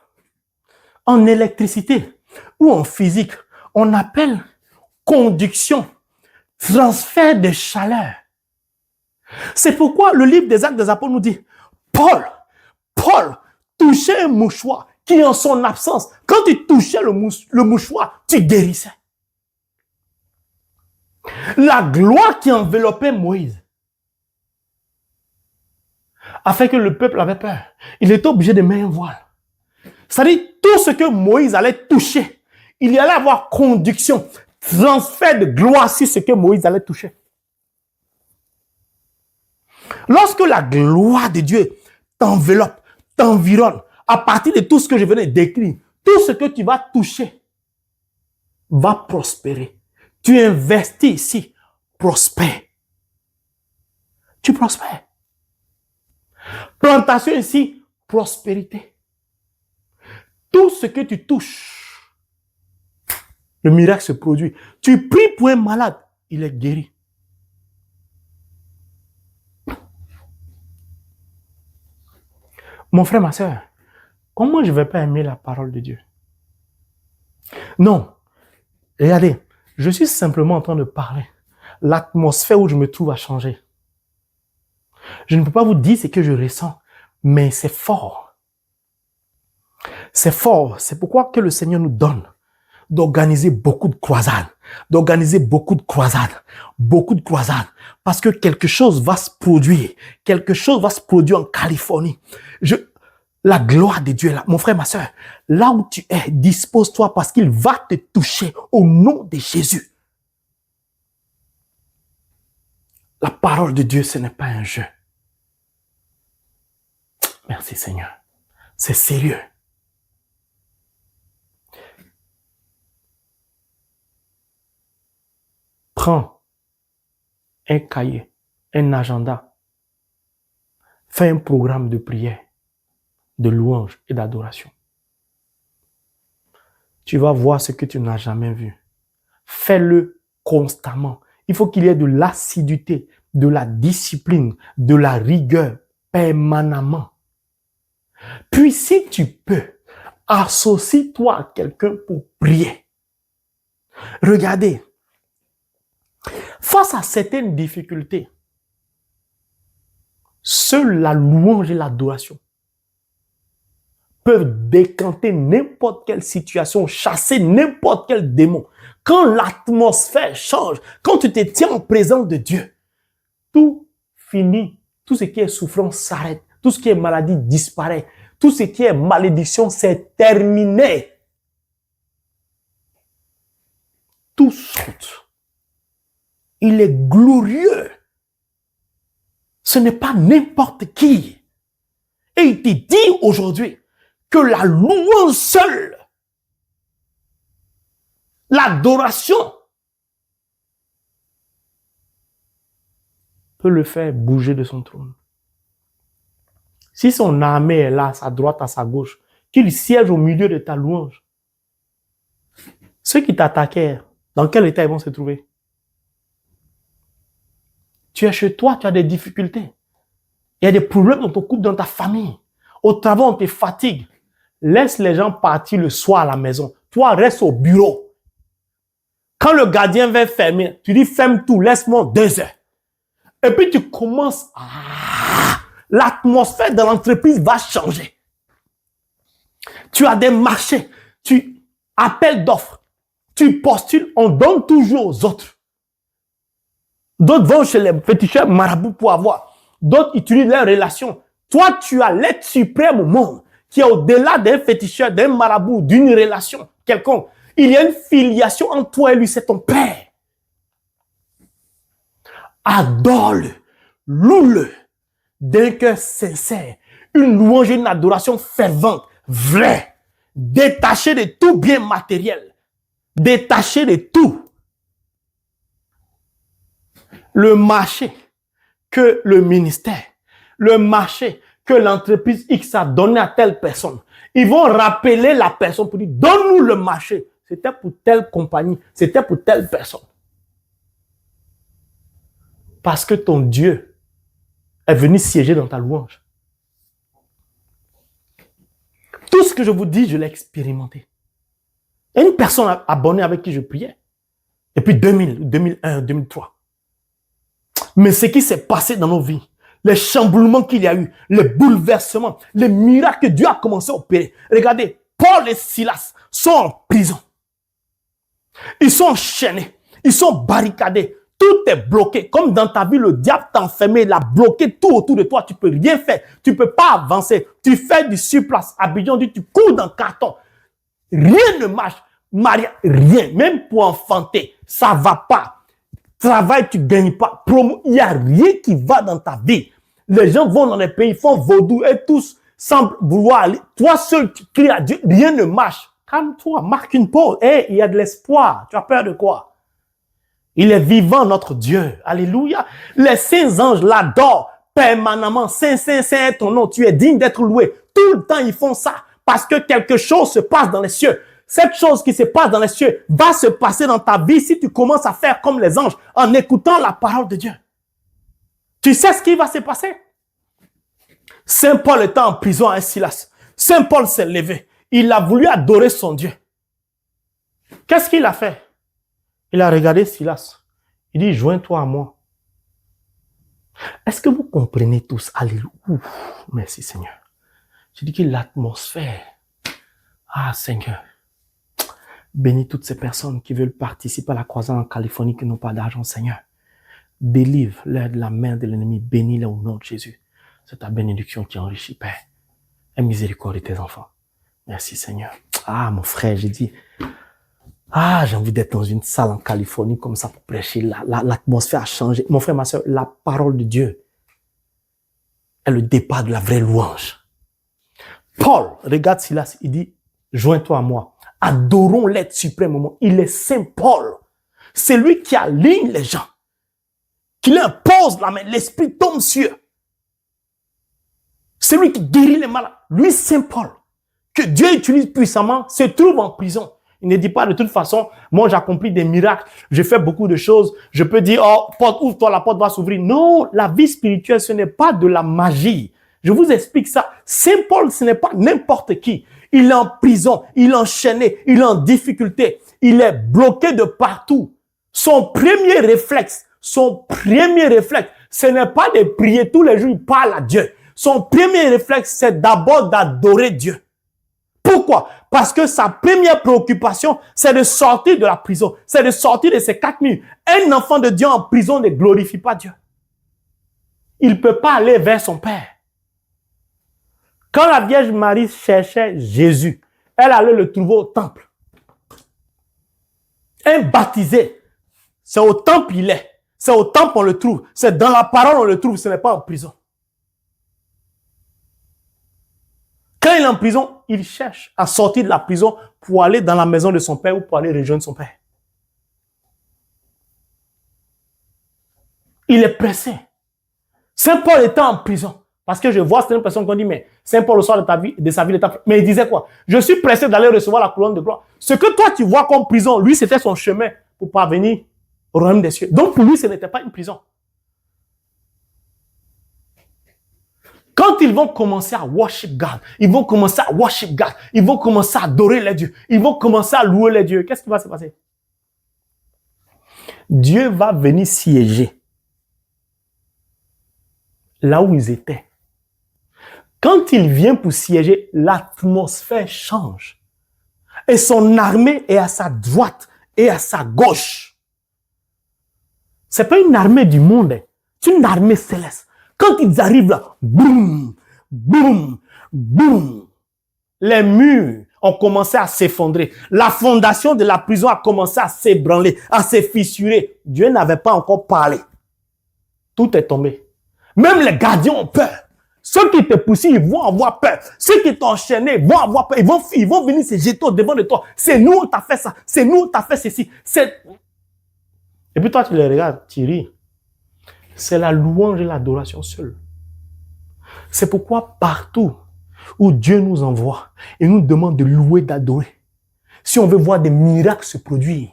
en électricité ou en physique, on appelle conduction, transfert de chaleur. C'est pourquoi le livre des Actes des Apôtres nous dit, Paul touchait un mouchoir qui en son absence, quand tu touchais le mouchoir, tu guérissais. La gloire qui enveloppait Moïse a fait que le peuple avait peur. Il était obligé de mettre un voile. C'est-à-dire, tout ce que Moïse allait toucher, il y allait avoir conduction, transfert de gloire sur ce que Moïse allait toucher. Lorsque la gloire de Dieu t'enveloppe, t'environne, à partir de tout ce que je venais d'écrire, tout ce que tu vas toucher va prospérer. Tu investis ici, prospère. Tu prospères. Plantation ici, prospérité. Tout ce que tu touches, le miracle se produit. Tu pries pour un malade, il est guéri. Mon frère, ma soeur, comment je ne vais pas aimer la parole de Dieu? Non. Regardez, je suis simplement en train de parler. L'atmosphère où je me trouve a changé. Je ne peux pas vous dire ce que je ressens, mais c'est fort. C'est fort. C'est pourquoi que le Seigneur nous donne d'organiser beaucoup de croisades. Parce que quelque chose va se produire. Quelque chose va se produire en Californie. La gloire de Dieu est là. Mon frère, ma soeur, là où tu es, dispose-toi parce qu'il va te toucher au nom de Jésus. La parole de Dieu, ce n'est pas un jeu. Merci Seigneur. C'est sérieux. Prends un cahier, un agenda. Fais un programme de prière, de louange et d'adoration. Tu vas voir ce que tu n'as jamais vu. Fais-le constamment. Il faut qu'il y ait de l'assiduité, de la discipline, de la rigueur permanemment. Puis si tu peux, associe-toi à quelqu'un pour prier. Regardez, face à certaines difficultés, seule la louange et l'adoration peuvent décanter n'importe quelle situation, chasser n'importe quel démon. Quand l'atmosphère change, quand tu te tiens en présence de Dieu, tout finit. Tout ce qui est souffrance s'arrête. Tout ce qui est maladie disparaît. Tout ce qui est malédiction, c'est terminé. Tout saute. il est glorieux. Ce n'est pas n'importe qui. Et il te dit aujourd'hui que la louange seule, l'adoration, peut le faire bouger de son trône. Si son armée est là, à sa droite, à sa gauche, qu'il siège au milieu de ta louange, ceux qui t'attaquaient, dans quel état ils vont se trouver? Tu es chez toi, tu as des difficultés. Il y a des problèmes dans ton couple, dans ta famille. Au travail, on te fatigue. Laisse les gens partir le soir à la maison. Toi, reste au bureau. Quand le gardien va fermer, tu dis ferme tout, laisse-moi 2 heures. Et puis tu commences l'atmosphère de l'entreprise va changer. Tu as des marchés, tu appelles d'offres, tu postules, on donne toujours aux autres. D'autres vont chez les féticheurs marabouts pour avoir. D'autres utilisent leurs relations. Toi, tu as l'être suprême au monde qui est au-delà d'un féticheur, d'un marabout, d'une relation quelconque. Il y a une filiation entre toi et lui, c'est ton Père. Adore-le, loue-le d'un cœur sincère, une louange, une adoration fervente, vraie, détachée de tout bien matériel, détachée de tout. Le marché que le ministère, le marché que l'entreprise X a donné à telle personne, ils vont rappeler la personne pour dire, donne-nous le marché. C'était pour telle compagnie, c'était pour telle personne. Parce que ton Dieu est venu siéger dans ta louange. Tout ce que je vous dis, je l'ai expérimenté. Il y a une personne abonnée avec qui je priais. Depuis 2000, 2001, 2003. Mais ce qui s'est passé dans nos vies, les chamboulements qu'il y a eu, les bouleversements, les miracles que Dieu a commencé à opérer. Regardez, Paul et Silas sont en prison. Ils sont enchaînés. Ils sont barricadés. Tout est bloqué. Comme dans ta vie, le diable t'a enfermé, il a bloqué tout autour de toi. Tu ne peux rien faire. Tu ne peux pas avancer. Tu fais du surplace. Abidjan dit, tu cours dans le carton. Rien ne marche. Maria, rien. Même pour enfanter, ça ne va pas. Travail, tu ne gagnes pas. Promo, il n'y a rien qui va dans ta vie. Les gens vont dans les pays, ils font vaudou et tous semblent vouloir aller. Toi seul, tu cries à Dieu, rien ne marche. Calme-toi, marque une pause. Hey, il y a de l'espoir. Tu as peur de quoi? Il est vivant, notre Dieu. Alléluia. Les saints anges l'adorent permanemment. Saint, Saint, Saint est ton nom. Tu es digne d'être loué. Tout le temps, ils font ça parce que quelque chose se passe dans les cieux. Cette chose qui se passe dans les cieux va se passer dans ta vie si tu commences à faire comme les anges en écoutant la parole de Dieu. Tu sais ce qui va se passer? Saint Paul était en prison à Silas. Saint Paul s'est levé. Il a voulu adorer son Dieu. Qu'est-ce qu'il a fait? Il a regardé Silas. Il dit, joins-toi à moi. Est-ce que vous comprenez tous? Alléluia. Merci Seigneur. Je dis que l'atmosphère. Ah Seigneur. Bénis toutes ces personnes qui veulent participer à la croisade en Californie qui n'ont pas d'argent, Seigneur. Délivre-les de la main de l'ennemi. Bénis-les au nom de Jésus. C'est ta bénédiction qui enrichit, Père. Aie miséricorde de tes enfants. Merci Seigneur. Ah mon frère, j'ai dit, j'ai envie d'être dans une salle en Californie comme ça pour prêcher. L'atmosphère a changé. Mon frère, ma soeur, la parole de Dieu est le départ de la vraie louange. Paul, regarde Silas, il dit, joins-toi à moi. Adorons l'être suprême au monde. Il est Saint Paul. C'est lui qui aligne les gens. Qui leur impose la main. L'esprit tombe sur eux. C'est lui qui guérit les malades. Lui, Saint Paul, que Dieu utilise puissamment, se trouve en prison. Il ne dit pas de toute façon, moi j'accomplis des miracles, je fais beaucoup de choses, je peux dire, oh, porte, ouvre-toi, la porte va s'ouvrir. Non, la vie spirituelle, ce n'est pas de la magie. Je vous explique ça. Saint Paul, ce n'est pas n'importe qui. Il est en prison, il est enchaîné, il est en difficulté, il est bloqué de partout. Son premier réflexe, ce n'est pas de prier tous les jours, il parle à Dieu. Son premier réflexe, c'est d'abord d'adorer Dieu. Pourquoi? Parce que sa première préoccupation, c'est de sortir de la prison, c'est de sortir de ces 4 murs. Un enfant de Dieu en prison ne glorifie pas Dieu. Il ne peut pas aller vers son Père. Quand la Vierge Marie cherchait Jésus, elle allait le trouver au temple. Un baptisé, c'est au temple il est. C'est au temple qu'on le trouve. C'est dans la parole on le trouve. Ce n'est pas en prison. Quand il est en prison, il cherche à sortir de la prison pour aller dans la maison de son père ou pour aller rejoindre son père. Il est pressé. Saint Paul était en prison. Parce que je vois certaines personnes qui ont dit, mais Saint Paul, au soir de sa vie, mais il disait quoi? Je suis pressé d'aller recevoir la couronne de gloire. Ce que toi, tu vois comme prison, lui, c'était son chemin pour parvenir au royaume des cieux. Donc, pour lui, ce n'était pas une prison. Quand ils vont commencer à worship God, ils vont commencer à worship God, ils vont commencer à adorer les dieux, ils vont commencer à louer les dieux, qu'est-ce qui va se passer? Dieu va venir siéger là où ils étaient. Quand il vient pour siéger, l'atmosphère change. Et son armée est à sa droite et à sa gauche. C'est pas une armée du monde, c'est une armée céleste. Quand ils arrivent là, boum, boum, boum, les murs ont commencé à s'effondrer. La fondation de la prison a commencé à s'ébranler, à se fissurer. Dieu n'avait pas encore parlé. Tout est tombé. Même les gardiens ont peur. Ceux qui te poussent, ils vont avoir peur. Ceux qui t'ont enchaîné vont avoir peur. Ils vont venir se jeter devant de toi. C'est nous, on t'a fait ça. C'est nous, on t'a fait ceci. Et puis toi, tu les regardes, tu ris. C'est la louange et l'adoration seule. C'est pourquoi partout où Dieu nous envoie, il nous demande de louer, d'adorer. Si on veut voir des miracles se produire.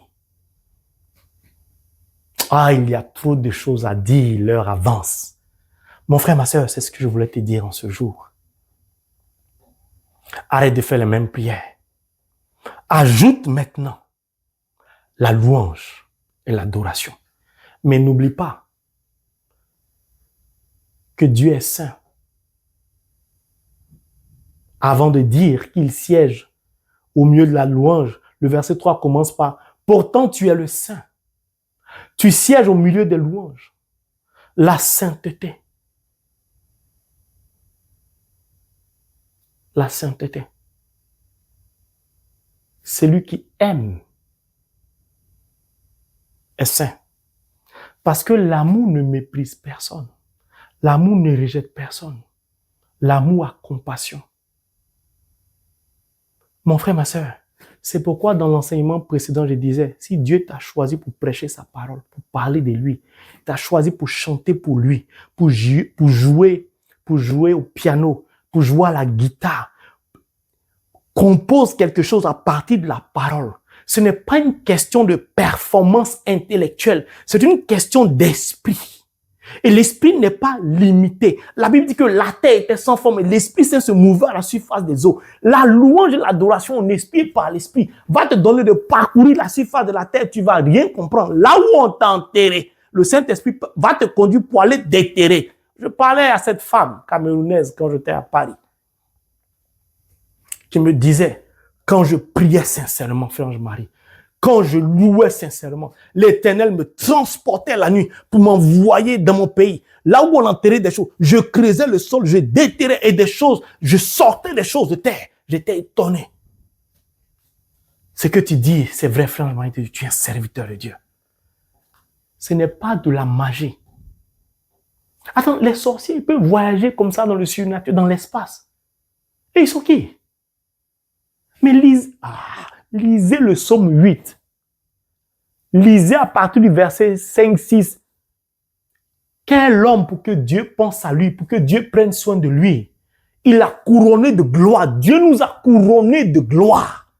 Ah, il y a trop de choses à dire, l'heure avance. Mon frère, ma soeur, c'est ce que je voulais te dire en ce jour. Arrête de faire les mêmes prières. Ajoute maintenant la louange et l'adoration. Mais n'oublie pas que Dieu est saint. Avant de dire qu'il siège au milieu de la louange, le verset 3 commence par « Pourtant tu es le saint ». Tu sièges au milieu des louanges. La sainteté. La sainteté. Celui qui aime est saint. Parce que l'amour ne méprise personne. L'amour ne rejette personne. L'amour a compassion. Mon frère, ma soeur, c'est pourquoi dans l'enseignement précédent, je disais, si Dieu t'a choisi pour prêcher sa parole, pour parler de lui, t'a choisi pour chanter pour lui, pour jouer au piano, pour jouer à la guitare, compose quelque chose à partir de la parole. Ce n'est pas une question de performance intellectuelle, c'est une question d'esprit. Et l'esprit n'est pas limité. La Bible dit que la terre était sans forme et l'esprit saint se mouvait à la surface des eaux. La louange et l'adoration en esprit par l'esprit va te donner de parcourir la surface de la terre. Tu vas rien comprendre. Là où on t'a enterré, le Saint-Esprit va te conduire pour aller déterrer. Je parlais à cette femme camerounaise quand j'étais à Paris. Qui me disait, quand je priais sincèrement, frère Marie, quand je louais sincèrement, l'Éternel me transportait la nuit pour m'envoyer dans mon pays. Là où on enterrait des choses, je creusais le sol, je déterrais et des choses, je sortais des choses de terre. J'étais étonné. Ce que tu dis, c'est vrai, frère Marie, tu es un serviteur de Dieu. Ce n'est pas de la magie. Attends, les sorciers, ils peuvent voyager comme ça dans le surnaturel, dans l'espace. Et ils sont qui? Mais lisez le psaume 8. Lisez à partir du verset 5, 6. Quel homme pour que Dieu pense à lui, pour que Dieu prenne soin de lui. Il a couronné de gloire. Dieu nous a couronné de gloire.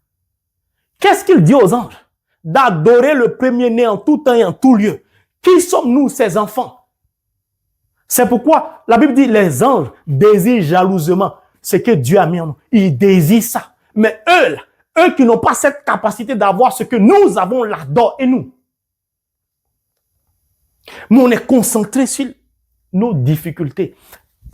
Qu'est-ce qu'il dit aux anges? D'adorer le premier-né en tout temps et en tout lieu. Qui sommes-nous, ces enfants? C'est pourquoi la Bible dit les anges désirent jalousement ce que Dieu a mis en nous. Ils désirent ça. Mais eux qui n'ont pas cette capacité d'avoir ce que nous avons là-dedans et nous. Mais on est concentré sur nos difficultés,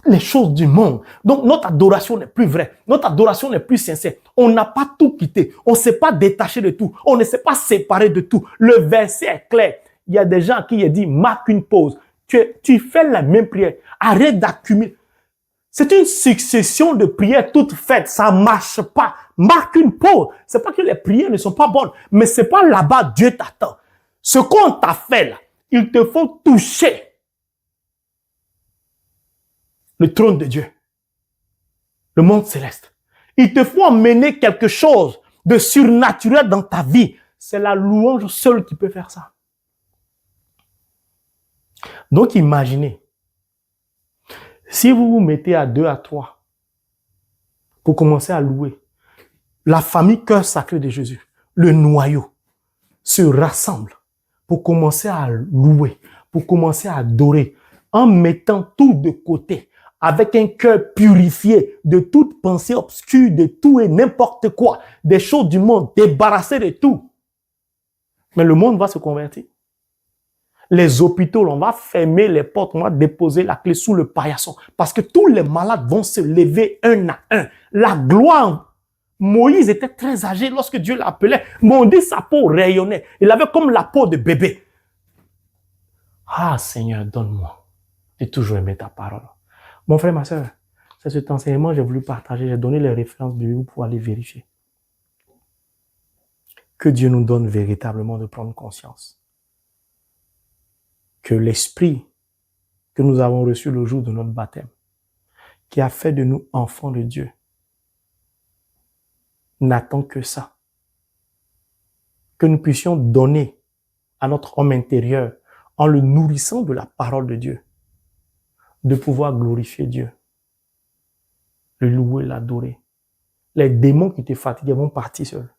les choses du monde. Donc notre adoration n'est plus vraie, notre adoration n'est plus sincère. On n'a pas tout quitté, on ne s'est pas détaché de tout, on ne s'est pas séparé de tout. Le verset est clair. Il y a des gens à qui il dit, marque une pause. Tu fais la même prière, arrête d'accumuler. C'est une succession de prières toutes faites. Ça marche pas. Marque une pause. C'est pas que les prières ne sont pas bonnes, mais c'est pas là-bas Dieu t'attend. Ce qu'on t'a fait là, il te faut toucher le trône de Dieu, le monde céleste. Il te faut emmener quelque chose de surnaturel dans ta vie. C'est la louange seule qui peut faire ça. Donc imaginez, si vous vous mettez à 2 à 3 pour commencer à louer, la famille Cœur Sacré de Jésus, le noyau, se rassemble pour commencer à louer, pour commencer à adorer, en mettant tout de côté, avec un cœur purifié de toute pensée obscure, de tout et n'importe quoi, des choses du monde, débarrassé de tout. Mais le monde va se convertir. Les hôpitaux, on va fermer les portes, on va déposer la clé sous le paillasson, parce que tous les malades vont se lever un à un. La gloire. Moïse était très âgé lorsque Dieu l'appelait. On dit sa peau rayonnait. Il avait comme la peau de bébé. Ah Seigneur, donne-moi de toujours aimer ta parole. Mon frère, ma soeur, c'est cet enseignement que j'ai voulu partager. J'ai donné les références bibliques pour aller vérifier. Que Dieu nous donne véritablement de prendre conscience que l'esprit que nous avons reçu le jour de notre baptême, qui a fait de nous enfants de Dieu, n'attend que ça. Que nous puissions donner à notre homme intérieur, en le nourrissant de la parole de Dieu, de pouvoir glorifier Dieu, le louer, l'adorer. Les démons qui te fatiguent vont partir seuls.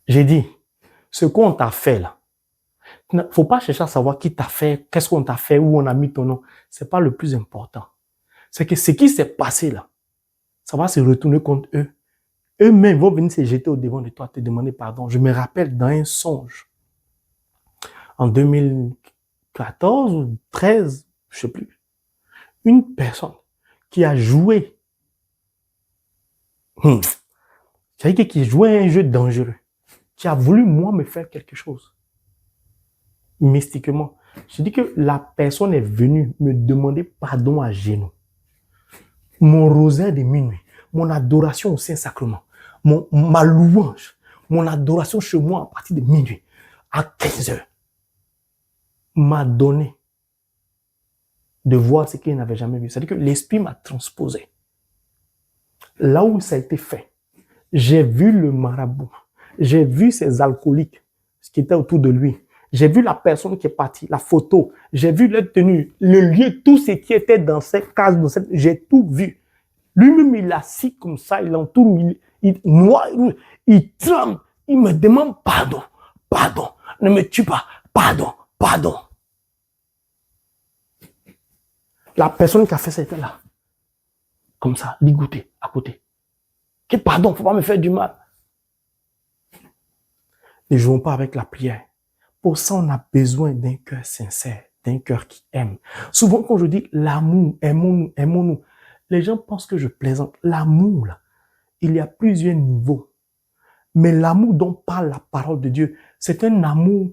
J'ai dit, ce qu'on t'a fait là, il ne faut pas chercher à savoir qui t'a fait, qu'est-ce qu'on t'a fait, où on a mis ton nom. C'est pas le plus important. C'est que ce qui s'est passé là, ça va se retourner contre eux. Eux-mêmes vont venir se jeter au devant de toi, te demander pardon. Je me rappelle dans un songe, en 2014 ou 2013, je sais plus, une personne qui a joué, qui jouait un jeu dangereux, qui a voulu, moi, me faire quelque chose. Mystiquement. Je dis que la personne est venue me demander pardon à genoux. Mon rosaire de minuit, mon adoration au Saint-Sacrement, ma louange, mon adoration chez moi à partir de minuit, à 15 heures, m'a donné de voir ce qu'il n'avait jamais vu. C'est-à-dire que l'esprit m'a transposé. Là où ça a été fait, j'ai vu le marabout, j'ai vu ces alcooliques, ce qui était autour de lui. J'ai vu la personne qui est partie, la photo, j'ai vu leur tenue, le lieu, tout ce qui était dans cette case, j'ai tout vu. Lui-même, il est assis comme ça, il entoure, il tremble, il me demande pardon, pardon, ne me tue pas, pardon, pardon. La personne qui a fait ça était là, comme ça, ligoté, à côté. Que pardon, faut pas me faire du mal. Ne jouons pas avec la prière. Pour ça, on a besoin d'un cœur sincère, d'un cœur qui aime. Souvent, quand je dis l'amour, aimons-nous, aimons-nous, les gens pensent que je plaisante. L'amour, là, il y a plusieurs niveaux. Mais l'amour dont parle la parole de Dieu, c'est un amour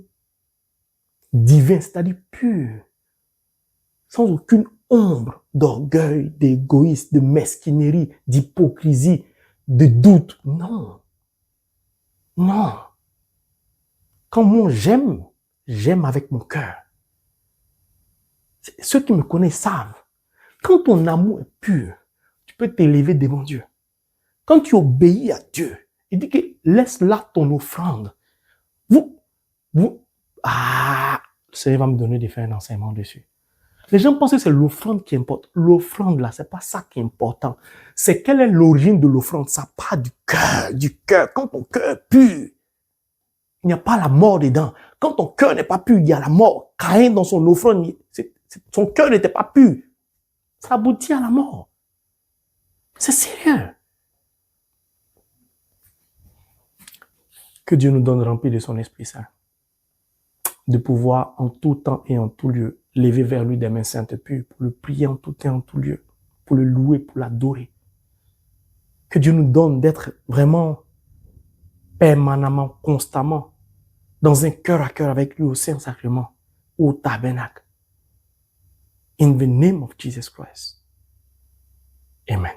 divin, c'est-à-dire pur, sans aucune ombre d'orgueil, d'égoïsme, de mesquinerie, d'hypocrisie, de doute. Non. Non. Quand moi j'aime, j'aime avec mon cœur. Ceux qui me connaissent savent. Quand ton amour est pur, tu peux t'élever devant Dieu. Quand tu obéis à Dieu, il dit que laisse là ton offrande. Le Seigneur va me donner de faire un enseignement dessus. Les gens pensent que c'est l'offrande qui importe. L'offrande là, c'est pas ça qui est important. C'est quelle est l'origine de l'offrande. Ça part du cœur, du cœur. Quand ton cœur est pur, il n'y a pas la mort dedans. Quand ton cœur n'est pas pur, il y a la mort. Caïn dans son offrande, son cœur n'était pas pur. Ça aboutit à la mort. C'est sérieux. Que Dieu nous donne rempli de son Esprit Saint, de pouvoir en tout temps et en tout lieu lever vers lui des mains saintes pures, pour le prier en tout temps et en tout lieu, pour le louer, pour l'adorer. Que Dieu nous donne d'être vraiment permanemment, constamment, dans un cœur à cœur avec lui au Saint-Sacrement, au tabernacle. In the name of Jesus Christ. Amen.